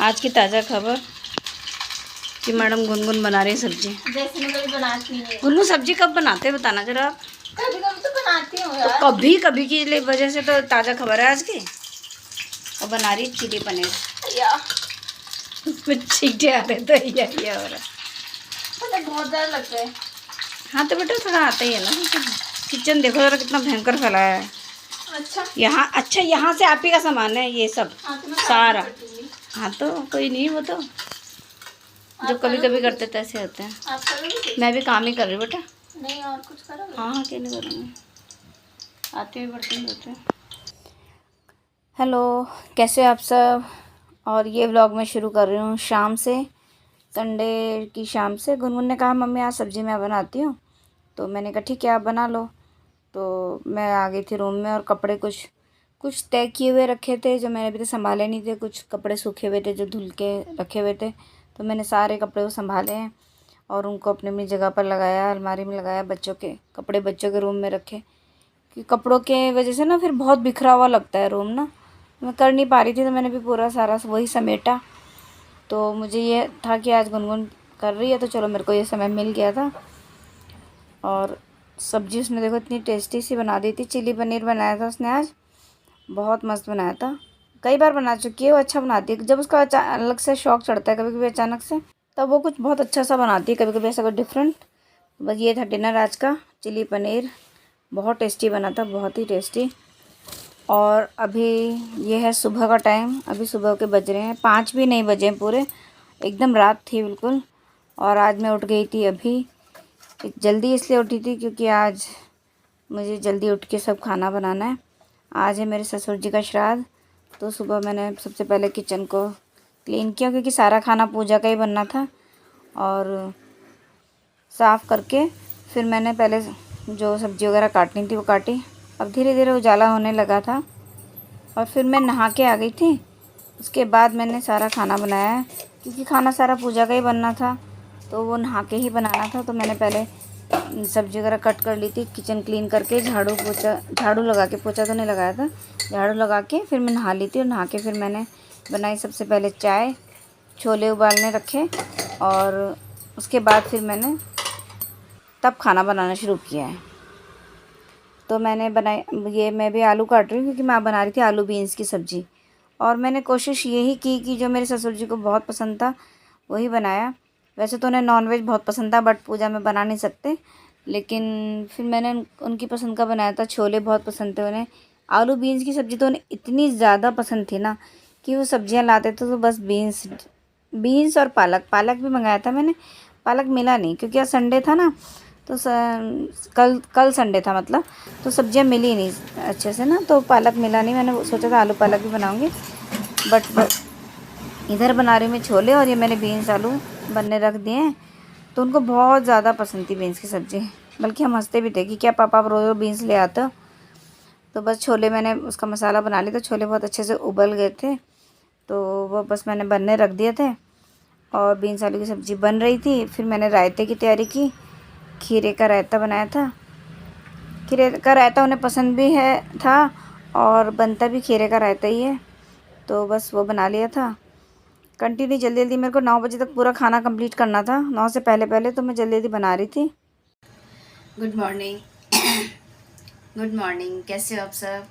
आज की ताज़ा खबर कि मैडम गुनगुन बना रही सब्जी। जैसे मैं कभी बनाती नहीं। गुनगुन सब्जी कब बनाते हैं बताना जरा आप। कभी कभी तो बनाती हूँ तो यार। कभी कभी की लिए वजह से तो ताज़ा खबर है आज की। और बना रही चिली पनीर या कुछ चीटे आ रहे तो यही हो रहा। मुझे बहुत डर लगता है। हाँ तो बेटा थोड़ा आता ही है ना। किचन देखो जरा कितना भयंकर फैलाया है। अच्छा यहाँ से आप ही का सामान है ये सब। हाँ तो मैं सारा। हाँ तो कोई नहीं, वो तो जो कभी कभी करते तो ऐसे होते हैं। आप करोगे? मैं भी काम ही कर रही हूँ बेटा। नहीं और कुछ करोगे? हाँ क्यों नहीं करूँगी, आते हुए बर्तन धोते हैं। हेलो, कैसे हो आप सब। और ये व्लॉग मैं शुरू कर रही हूँ शाम से, संडे की शाम से। गुनगुन ने कहा मम्मी आज सब्ज़ी मैं बनाती हूँ, तो मैंने कहा ठीक है आप बना लो। तो मैं आ गई थी रूम में और कपड़े कुछ तय किए हुए रखे थे जो मैंने अभी तक संभाले नहीं थे। कुछ कपड़े सूखे हुए थे जो धुल के रखे हुए थे, तो मैंने सारे कपड़े को संभाले हैं और उनको अपनी अपनी जगह पर लगाया, अलमारी में लगाया। बच्चों के कपड़े बच्चों के रूम में रखे, कि कपड़ों के वजह से ना फिर बहुत बिखरा हुआ लगता है रूम ना। मैं कर नहीं पा रही थी तो मैंने भी पूरा सारा वही समेटा। तो मुझे ये था कि आज गुनगुन कर रही है तो चलो मेरे को ये समय मिल गया था। और सब्ज़ी उसने देखो इतनी टेस्टी सी बना दी थी। चिली पनीर बनाया था उसने आज, बहुत मस्त बनाया था। कई बार बना चुकी है वो, अच्छा बनाती है। जब उसका अलग से शौक चढ़ता है कभी कभी अचानक से, तब वो कुछ बहुत अच्छा सा बनाती है, कभी कभी ऐसा कुछ डिफरेंट। बस ये था डिनर आज का, चिली पनीर बहुत टेस्टी बना था, बहुत ही टेस्टी। और अभी ये है सुबह का टाइम, अभी सुबह के बज रहे हैं 5 भी नहीं बजे पूरे, एकदम रात थी बिल्कुल। और आज मैं उठ गई थी अभी जल्दी, इसलिए उठी थी क्योंकि आज मुझे जल्दी उठ के सब खाना बनाना है। आज है मेरे ससुर जी का श्राद्ध, तो सुबह मैंने सबसे पहले किचन को क्लीन किया क्योंकि सारा खाना पूजा का ही बनना था। और साफ़ करके फिर मैंने पहले जो सब्ज़ी वगैरह काटनी थी वो काटी। अब धीरे धीरे उजाला होने लगा था और फिर मैं नहा के आ गई थी। उसके बाद मैंने सारा खाना बनाया क्योंकि खाना सारा पूजा का ही बनना था, तो वो नहा के ही बनाना था। तो मैंने पहले सब्ज़ी वगैरह कट कर ली थी, किचन क्लीन करके झाड़ू लगा के, पोछा तो नहीं लगाया था, झाड़ू लगा के फिर मैं नहा ली थी। और नहा के फिर मैंने बनाई सबसे पहले चाय, छोले उबालने रखे और उसके बाद फिर मैंने तब खाना बनाना शुरू किया है। तो मैंने बनाई, ये मैं भी आलू काट रही हूँ क्योंकि मैं बना रही थी आलू बीन्स की सब्ज़ी। और मैंने कोशिश यही की कि जो मेरे ससुर जी को बहुत पसंद था वही बनाया। वैसे तो उन्हें नॉनवेज बहुत पसंद था बट पूजा में बना नहीं सकते, लेकिन फिर मैंने उनकी पसंद का बनाया था। छोले बहुत पसंद थे उन्हें, आलू बीन्स की सब्ज़ी तो उन्हें इतनी ज़्यादा पसंद थी ना कि वो सब्ज़ियाँ लाते थे तो बस बीन्स और पालक भी मंगाया था मैंने। पालक मिला नहीं क्योंकि आज संडे था ना, तो कल संडे था मतलब, तो सब्जियां मिली नहीं अच्छे से ना, तो पालक मिला नहीं। मैंने सोचा था आलू पालक भी बनाऊंगी, बट इधर बना रही मैं छोले और ये मैंने बीन्स आलू बनने रख दिए हैं। तो उनको बहुत ज़्यादा पसंद थी बीन्स की सब्ज़ी, बल्कि हम हंसते भी थे कि क्या पापा आप रोज़ बीन्स ले आते हो। तो बस छोले मैंने उसका मसाला बना लिया, तो छोले बहुत अच्छे से उबल गए थे, तो वो बस मैंने बनने रख दिए थे और बीन्स आलू की सब्ज़ी बन रही थी। फिर मैंने रायते की तैयारी की, खीरे का रायता बनाया था। खीरे का रायता उन्हें पसंद भी है था और बनता भी खीरे का रायता ही है, तो बस वो बना लिया था। कंटिन्यू जल्दी जल्दी मेरे को 9 बजे तक पूरा खाना कंप्लीट करना था, 9 से पहले पहले, तो मैं जल्दी जल्दी बना रही थी। गुड मॉर्निंग गुड मॉर्निंग, कैसे हो आप सब।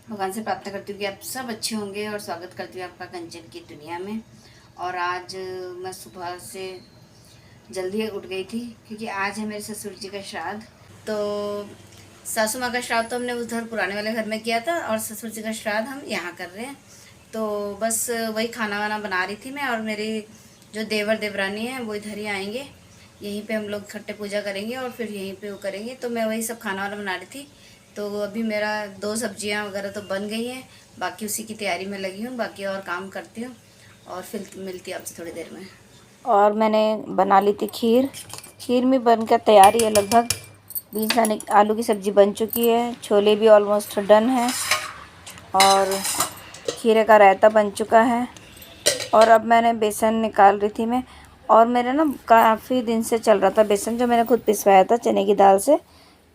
भगवान से प्रार्थना करती हूँ कि आप सब अच्छे होंगे और स्वागत करती हूँ आपका कंचन की दुनिया में। और आज मैं सुबह से जल्दी उठ गई थी क्योंकि आज है मेरे ससुर जी का श्राद्ध। तो सासू माँ का श्राद्ध तो हमने उधर पुराने वाले घर में किया था और ससुर जी का श्राद्ध हम यहाँ कर रहे हैं। तो बस वही खाना वाना बना रही थी मैं, और मेरी जो देवर देवरानी है वो इधर ही आएंगे, यहीं पे हम लोग इकट्ठे पूजा करेंगे और फिर यहीं पे वो करेंगे। तो मैं वही सब खाना वाना बना रही थी। तो अभी मेरा 2 सब्जियां वगैरह तो बन गई हैं, बाकी उसी की तैयारी में लगी हूँ, बाकी और काम करती हूँ और फिर मिलती हूँ आपसे थोड़ी देर में। और मैंने बना ली थी खीर भी बनकर तैयारी है लगभग। बीन्स आलू की सब्ज़ी बन चुकी है, छोले भी ऑलमोस्ट डन है और खीरे का रायता बन चुका है। और अब मैंने बेसन निकाल रही थी मैं, और मेरा ना काफ़ी दिन से चल रहा था बेसन, जो मैंने खुद पिसवाया था चने की दाल से,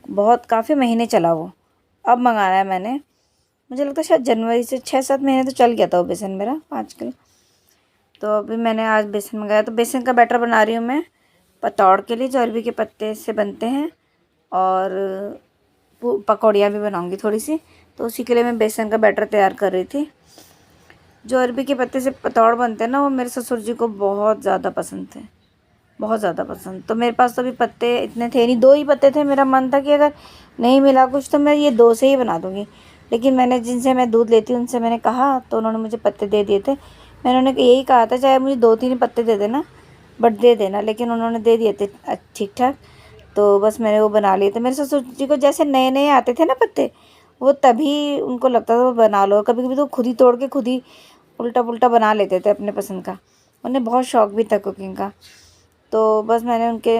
बहुत काफ़ी महीने चला वो। अब मंगाया है मैंने, मुझे लगता है शायद जनवरी से 6-7 महीने तो चल गया था वो बेसन मेरा, 5 किलो। तो अभी मैंने आज बेसन मंगाया, तो बेसन का बैटर बना रही हूँ मैं पतौड़ के लिए, जो अरबी के पत्ते से बनते हैं, और पकौड़ियाँ भी बनाऊँगी थोड़ी सी। तो उसी के लिए मैं बेसन का बैटर तैयार कर रही थी। जो अरबी के पत्ते से पतौड़ बनते हैं ना, वो मेरे ससुर जी को बहुत ज़्यादा पसंद थे, बहुत ज़्यादा पसंद। तो मेरे पास तो अभी पत्ते इतने थे नहीं, 2 ही पत्ते थे। मेरा मन था कि अगर नहीं मिला कुछ तो मैं ये 2 से ही बना दूँगी, लेकिन मैंने जिनसे मैं दूध लेती हूँ उनसे मैंने कहा, तो उन्होंने मुझे पत्ते दे दिए थे। मैंने उन्हें यही कहा था, चाहे मुझे 2-3 पत्ते दे देना, बट दे देना, लेकिन उन्होंने दे दिए थे ठीक ठाक। तो बस मैंने वो बना लिए थे। मेरे ससुर जी को जैसे नए नए आते थे ना पत्ते, वो तभी उनको लगता था वो बना लो। कभी कभी तो खुद ही तोड़ के खुद ही उल्टा पुल्टा बना लेते थे अपने पसंद का। उन्हें बहुत शौक भी था कुकिंग का। तो बस मैंने उनके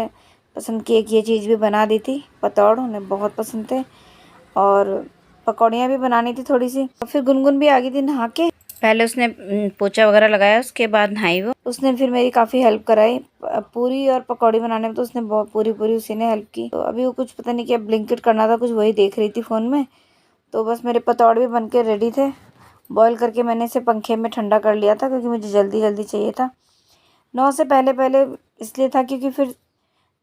पसंद की एक ये चीज़ भी बना दी थी, पतौड़ उन्हें बहुत पसंद थे। और पकौड़ियाँ भी बनानी थी थोड़ी सी। फिर गुनगुन भी आ गई थी नहा के। पहले उसने पोछा वगैरह लगाया, उसके बाद नहाई वो। उसने फिर मेरी काफ़ी हेल्प कराई पूरी और पकौड़ी बनाने में। तो उसने बहुत पूरी उसी ने हेल्प की। तो अभी वो कुछ पता नहीं क्या ब्लिंकिट करना था, कुछ वही देख रही थी फ़ोन में। तो बस मेरे पतौड़ भी बन के रेडी थे। बॉईल करके मैंने इसे पंखे में ठंडा कर लिया था, क्योंकि मुझे जल्दी जल्दी चाहिए था। 9 से पहले इसलिए था क्योंकि फिर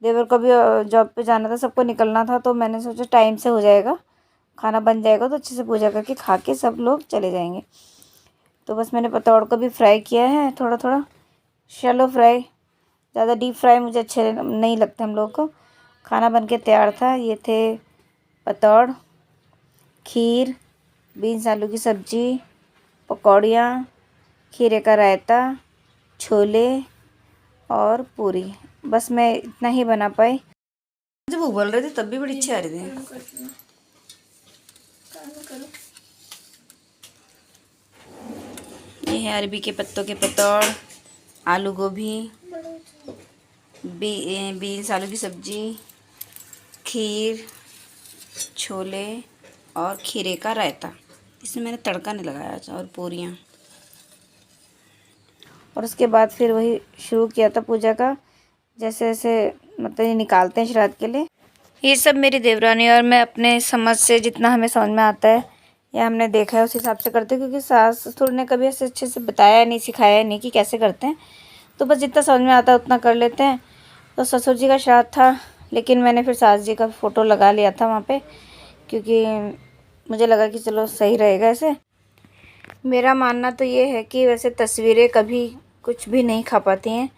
देवर को भी जॉब पे जाना था, सबको निकलना था। तो मैंने सोचा टाइम से हो जाएगा, खाना बन जाएगा, तो अच्छे से पूजा करके खा के सब लोग चले जाएंगे। तो बस मैंने पतौड़ को भी फ्राई किया है, थोड़ा थोड़ा शैलो फ्राई, ज़्यादा डीप फ्राई मुझे अच्छे नहीं लगते हम लोग को। खाना बन के तैयार था। ये थे पतौड़, खीर, बीन्स आलू की सब्ज़ी, पकौड़ियाँ, खीरे का रायता, छोले और पूरी। बस मैं इतना ही बना पाई। जब वो बोल रहे थे तब भी बड़ी अच्छी आ रही थी। ये है अरबी के पत्तों के पतौड़, आलू गोभी, बीन्स आलू की सब्ज़ी, खीर, छोले और खीरे का रायता। इसमें मैंने तड़का नहीं लगाया था, और पूरियाँ। और उसके बाद फिर वही शुरू किया था पूजा का, जैसे जैसे मतलब ये निकालते हैं श्राद्ध के लिए। ये सब मेरी देवरानी और मैं अपने समझ से जितना हमें समझ में आता है या हमने देखा है उस हिसाब से करते हैं, क्योंकि सास ससुर ने कभी ऐसे अच्छे से बताया नहीं, सिखाया नहीं कि कैसे करते हैं। तो बस जितना समझ में आता है उतना कर लेते हैं। तो ससुर जी का श्राद्ध था, लेकिन मैंने फिर सास जी का फ़ोटो लगा लिया था वहाँ पे, क्योंकि मुझे लगा कि चलो सही रहेगा ऐसे। मेरा मानना तो ये है कि वैसे तस्वीरें कभी कुछ भी नहीं खा पाती हैं।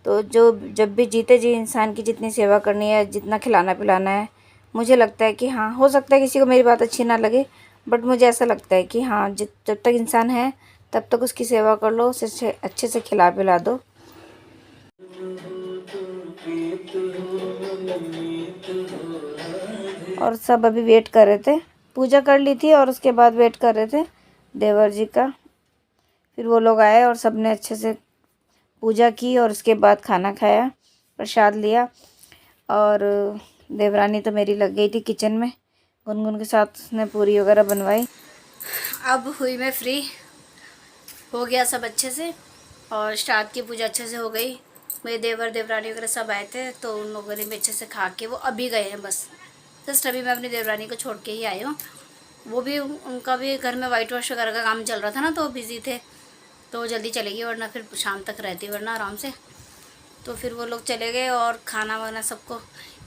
तो जब भी जीते जी इंसान की जितनी सेवा करनी है, जितना खिलाना पिलाना है, मुझे लगता है कि हाँ, हो सकता है किसी को मेरी बात अच्छी ना लगे, बट मुझे ऐसा लगता है कि हाँ, जब तक इंसान है तब तक उसकी सेवा कर लो, उसे अच्छे से खिला पिला दो। और सब अभी वेट कर रहे थे। पूजा कर ली थी और उसके बाद वेट कर रहे थे देवर जी का। फिर वो लोग आए और सब ने अच्छे से पूजा की और उसके बाद खाना खाया, प्रसाद लिया। और देवरानी तो मेरी लग गई थी किचन में, गुनगुन के साथ उसने पूरी वगैरह बनवाई। अब हुई मैं फ्री, हो गया सब अच्छे से, और श्राद्ध की पूजा अच्छे से हो गई। मेरे देवर देवरानी वगैरह सब आए थे, तो उन लोगों ने भी अच्छे से खा के वो अभी गए हैं। बस जस्ट अभी मैं अपनी देवरानी को छोड़ के ही आई हूँ। वो भी उनका भी घर में वाइट वॉश वगैरह का काम चल रहा था ना, तो वो बिज़ी थे, तो वो जल्दी चलेगी, वरना फिर शाम तक रहती, वरना आराम से। तो फिर वो लोग चले गए, और खाना वाना सबको,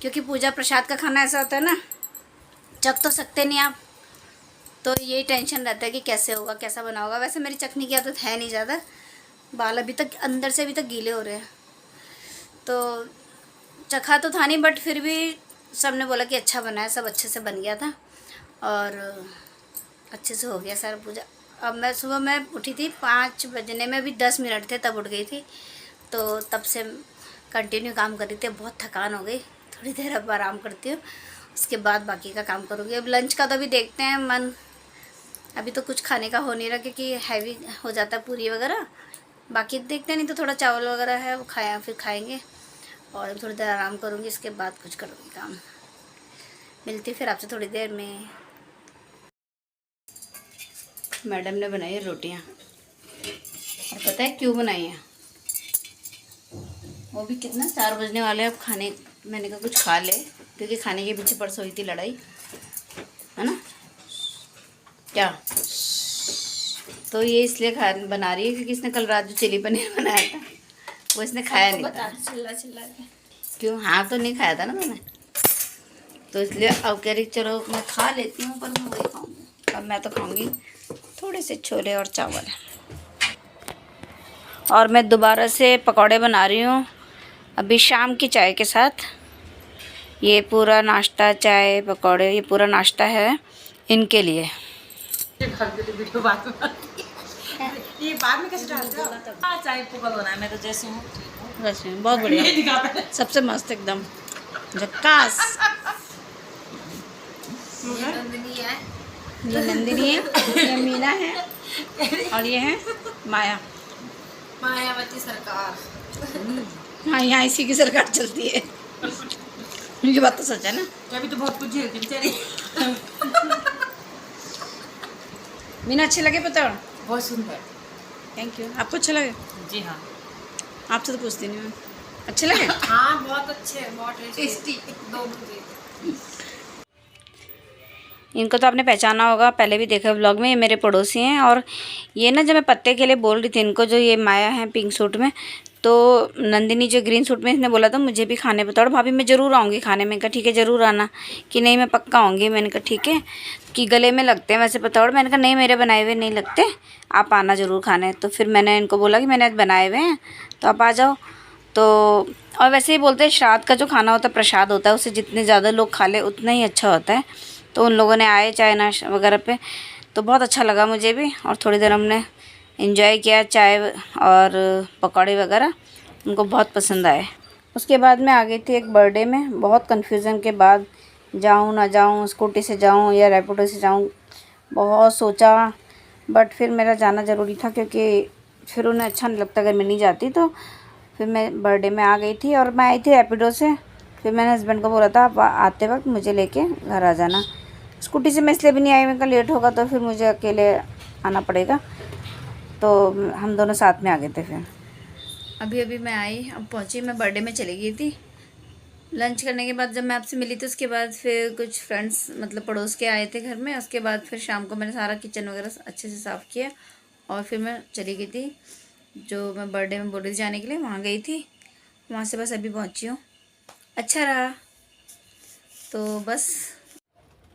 क्योंकि पूजा प्रसाद का खाना ऐसा होता है ना, चख तो सकते नहीं आप, तो यही टेंशन रहता है कि कैसे होगा, कैसा बना होगा। वैसे मेरी चखने की आदत है नहीं ज़्यादा, बाल अभी तक अंदर से अभी तक गीले हो रहे हैं। तो चखा तो था नहीं, बट फिर भी सब ने बोला कि अच्छा बना है, सब अच्छे से बन गया था और अच्छे से हो गया सारा पूजा। अब मैं सुबह मैं उठी थी 5 बजने में, अभी 10 मिनट थे तब उठ गई थी। तो तब से कंटिन्यू काम कर रही थी। बहुत थकान हो गई, थोड़ी देर अब आराम करती हूँ, उसके बाद बाकी का काम करूँगी। अब लंच का तो अभी देखते हैं, मन अभी तो कुछ खाने का हो नहीं रहा, क्योंकि हैवी हो जाता है पूरी वगैरह। बाकी देखते हैं, नहीं तो थोड़ा चावल वगैरह है वो खाया, फिर खाएंगे, और थोड़ी देर आराम करूँगी, इसके बाद कुछ करूँगी काम। मिलती फिर आपसे थोड़ी देर में। मैडम ने बनाई है रोटियाँ, और पता है क्यों बनाई है? वो भी कितना 4 बजने वाले हैं अब खाने। मैंने कहा कुछ खा ले, क्योंकि खाने के पीछे परसों हुई थी लड़ाई, है ना? क्या तो ये इसलिए बना रही है क्योंकि इसने कल रात जो चिली पनीर बनाया था वो इसने खाया नहीं था। चिल्ला चिल्ला के। क्यों? हाँ तो नहीं खाया था ना मैंने, तो इसलिए अब कह रही चलो मैं खा लेती हूँ, पर मैं वही खाऊंगी। अब मैं तो खाऊंगी थोड़े से छोले और चावल। और मैं दोबारा से पकौड़े बना रही हूँ अभी शाम की चाय के साथ। ये पूरा नाश्ता, चाय पकौड़े, ये पूरा नाश्ता है इनके लिए। ये बाद में कैसे डालते हो? हाँ, चाय पुगल होना है, मैं तो जैसे हूँ वैसे बहुत बढ़िया, सबसे मस्त एकदम झक्कास। ये नंदिनी है। ये नंदिनी है, ये मीना है और ये है माया। मायावती सरकार। हाँ, यहाँ इसी की सरकार चलती है। ये बात तो सच है ना। अभी तो बहुत कुछ झेलती बेचारी। मीना अच्छे लगे पता? बहुत सुंदर। Thank you. आपको अच्छा लगे? जी हाँ। आपसे तो पूछती नहीं मैं। अच्छे लगे? हाँ बहुत अच्छे, बहुत टेस्टी। दो मुझे। इनको तो आपने पहचाना होगा, पहले भी देखा व्लॉग में। ये मेरे पड़ोसी हैं। और ये ना, जब मैं पत्ते के लिए बोल रही थी इनको, जो ये माया है पिंक सूट में, तो नंदिनी जो ग्रीन सूट में, इसने बोला था मुझे भी खाने बताओ भाभी, मैं ज़रूर आऊँगी खाने में। कहा ठीक है ज़रूर आना। कि नहीं मैं पक्का आऊँगी। मैंने कहा ठीक है, कि गले में लगते हैं वैसे पतौड़। मैंने कहा नहीं मेरे बनाए हुए नहीं लगते, आप आना ज़रूर खाने। तो फिर मैंने इनको बोला कि मैंने आज बनाए हुए हैं तो आप आ जाओ। तो और वैसे ही बोलते हैं श्राद्ध का जो खाना होता है प्रसाद होता है, उससे जितने ज़्यादा लोग खा ले उतना ही अच्छा होता है। तो उन लोगों ने आए चाय नाश्ता वगैरह पे, तो बहुत अच्छा लगा मुझे भी। और थोड़ी देर हमने एंजॉय किया, चाय और पकौड़े वगैरह उनको बहुत पसंद आए। उसके बाद मैं आ गई थी एक बर्थडे में। बहुत कन्फ्यूज़न के बाद जाऊँ ना जाऊँ, स्कूटी से जाऊँ या रैपिडो से जाऊँ, बहुत सोचा, बट फिर मेरा जाना ज़रूरी था क्योंकि फिर उन्हें अच्छा नहीं लगता अगर मैं नहीं जाती। तो फिर मैं बर्थडे में आ गई थी और मैं आई थी रैपिडो से। फिर मैंने हस्बैंड को बोला था आप आते वक्त मुझे लेके घर आ जाना। स्कूटी से मैं इसलिए भी नहीं आई, मैं कहा लेट होगा तो फिर मुझे अकेले आना पड़ेगा, तो हम दोनों साथ में आ गए थे। फिर अभी मैं आई, अब पहुंची। मैं बर्थडे में चली गई थी। लंच करने के बाद जब मैं आपसे मिली थी उसके बाद फिर कुछ फ्रेंड्स मतलब पड़ोस के आए थे घर में। उसके बाद फिर शाम को मैंने सारा किचन वगैरह अच्छे से साफ़ किया और फिर मैं चली गई थी जो मैं बर्थडे में बोल रही थी जाने के लिए, वहाँ गई थी। वहाँ से बस अभी पहुँची हूँ। अच्छा रहा। तो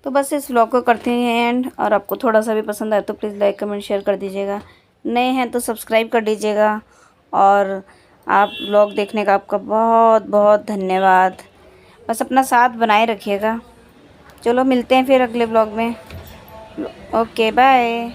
बस इस व्लॉग को करते हैं एंड। और आपको थोड़ा सा भी पसंद आए तो प्लीज़ लाइक कमेंट शेयर कर दीजिएगा। नए हैं तो सब्सक्राइब कर दीजिएगा। और आप व्लॉग देखने का आपका बहुत बहुत धन्यवाद। बस अपना साथ बनाए रखिएगा। चलो मिलते हैं फिर अगले व्लॉग में। Okay bye.